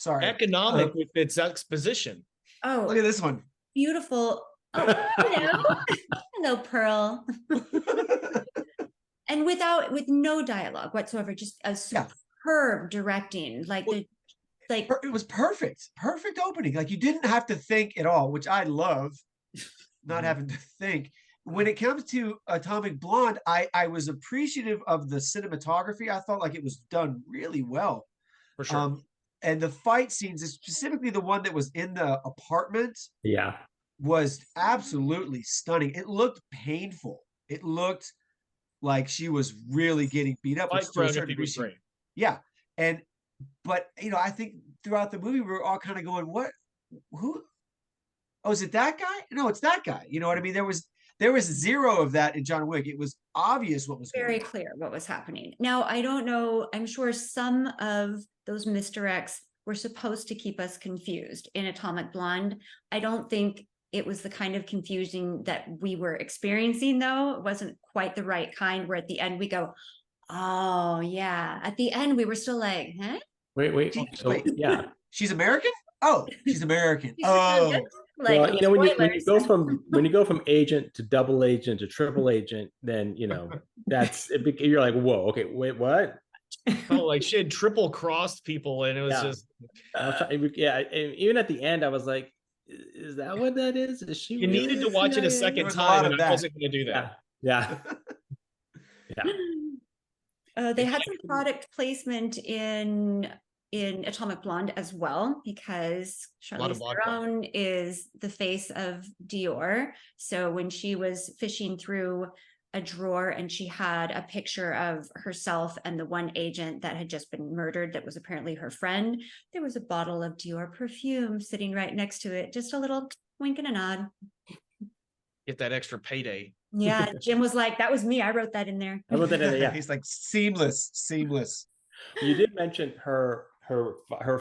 Sorry. Economic with its exposition. Oh, Look at this one. beautiful. Oh, hello. Hello, Pearl. And with no dialogue whatsoever, just a superb directing. It was perfect opening. Like, you didn't have to think at all, which I love, not having to think. When it comes to Atomic Blonde, I was appreciative of the cinematography. I thought like it was done really well. For sure. And the fight scenes, specifically the one that was in the apartment, was absolutely stunning. It looked painful. It looked like she was really getting beat up. Fight choreography was great. Yeah. But I think throughout the movie, we were all kind of going, who? Oh, is it that guy? No, it's that guy. You know what I mean? There was zero of that in John Wick. It was obvious what was very clear what was happening. Now, I don't know. I'm sure some of those misdirects were supposed to keep us confused in Atomic Blonde. I don't think it was the kind of confusion that we were experiencing, though. It wasn't quite the right kind where at the end we go, oh, yeah. At the end, we were still like, huh? Wait. Yeah. She's American? Oh, she's American. Well, when you go from agent to double agent to triple agent, then you're like, whoa, okay, wait, what? Oh, like she had triple crossed people, and it was just and even at the end, I was like, is that what that is? Is she? You needed to watch it a second time, and I wasn't going to do that. Yeah. They had some product placement in Atomic Blonde as well, because Charlize Theron is the face of Dior. So when she was fishing through a drawer and she had a picture of herself and the one agent that had just been murdered that was apparently her friend, there was a bottle of Dior perfume sitting right next to it. Just a little wink and a nod. Get that extra payday. Yeah, Jim was like, that was me. I wrote that in there. Yeah. He's like, seamless. You did mention her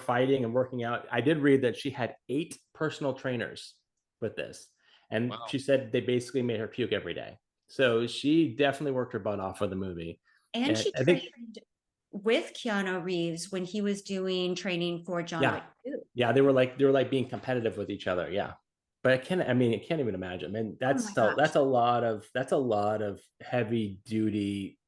fighting and working out. I did read that she had 8 personal trainers with this. And she said they basically made her puke every day. So she definitely worked her butt off for the movie. And she trained with Keanu Reeves when he was doing training for John Wick 2. Yeah, they were like being competitive with each other. Yeah. But I can't even imagine. Man, that's a lot of heavy duty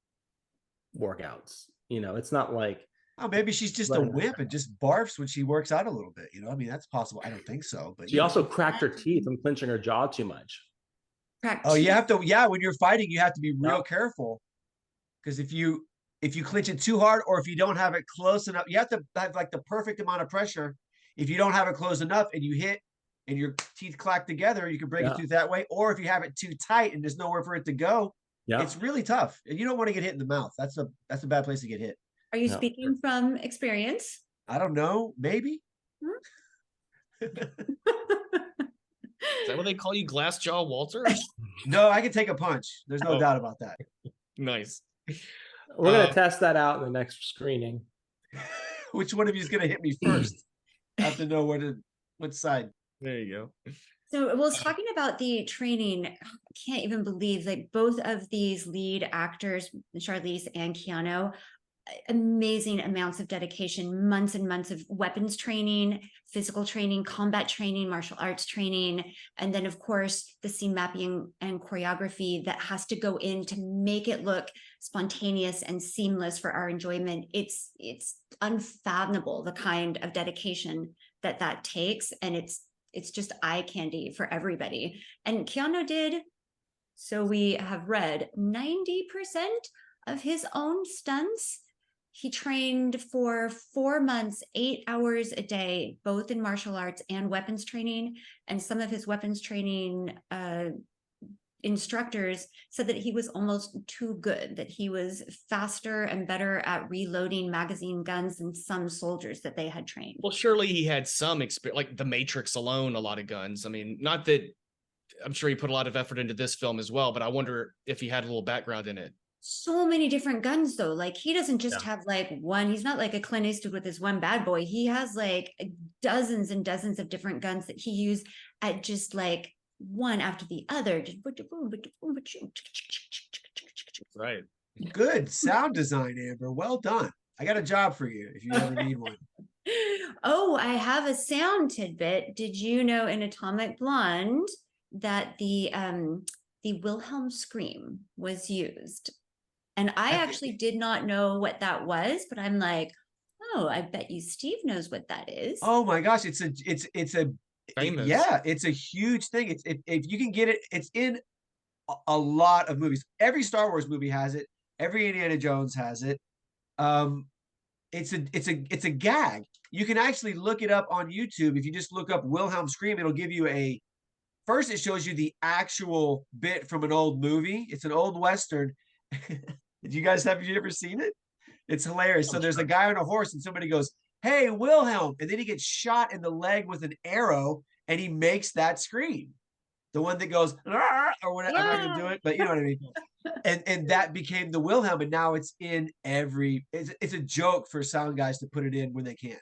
workouts. It's not like, oh, maybe she's just a whip and just barfs when she works out a little bit. I mean, that's possible. I don't think so. But she also cracked her teeth from clenching her jaw too much. You have to. Yeah, when you're fighting, you have to be real careful, because if you clinch it too hard, or if you don't have it close enough, you have to have like the perfect amount of pressure. If you don't have it close enough and you hit and your teeth clack together, you can break a tooth that way. Or if you have it too tight and there's nowhere for it to go, it's really tough. And you don't want to get hit in the mouth. That's a bad place to get hit. Are you speaking from experience? I don't know. Maybe. Is that what they call you, Glass Jaw Walter? No, I can take a punch. There's no doubt about that. Nice. We're going to test that out in the next screening. Which one of you is going to hit me first? I have to know what side. There you go. So I was talking about the training. I can't even believe that both of these lead actors, Charlize and Keanu, amazing amounts of dedication, months and months of weapons training, physical training, combat training, martial arts training, and then of course the scene mapping and choreography that has to go in to make it look spontaneous and seamless for our enjoyment. It's unfathomable the kind of dedication that takes, and it's just eye candy for everybody. And Keanu did, so we have read, 90% of his own stunts. He trained for 4 months, 8 hours a day, both in martial arts and weapons training. And some of his weapons training instructors said that he was almost too good, that he was faster and better at reloading magazine guns than some soldiers that they had trained. Well, surely he had some experience, like The Matrix alone, a lot of guns. I mean, not that I'm sure he put a lot of effort into this film as well, but I wonder if he had a little background in it. So many different guns, though. Like, he doesn't just have like one. He's not like a Clint Eastwood with his one bad boy. He has like dozens and dozens of different guns that he used at just like one after the other. Right. Good sound design, Amber. Well done. I got a job for you if you ever need one. Oh, I have a sound tidbit. Did you know in Atomic Blonde that the Wilhelm scream was used? And I actually did not know what that was, but I'm like, oh, I bet you Steve knows what that is. Oh my gosh, Famous. yeah, it's a huge thing. If you can get it, it's in a lot of movies. Every Star Wars movie has it. Every Indiana Jones has it. It's a gag. You can actually look it up on YouTube. If you just look up Wilhelm scream, it'll give you first it shows you the actual bit from an old movie. It's an old Western. Have you ever seen it? It's hilarious. So there's a guy on a horse and somebody goes, "Hey, Wilhelm," and then he gets shot in the leg with an arrow and he makes that scream. The one that goes, or whatever. I'm not gonna do it, but you know what I mean. And that became the Wilhelm, and now it's in it's a joke for sound guys to put it in when they can't.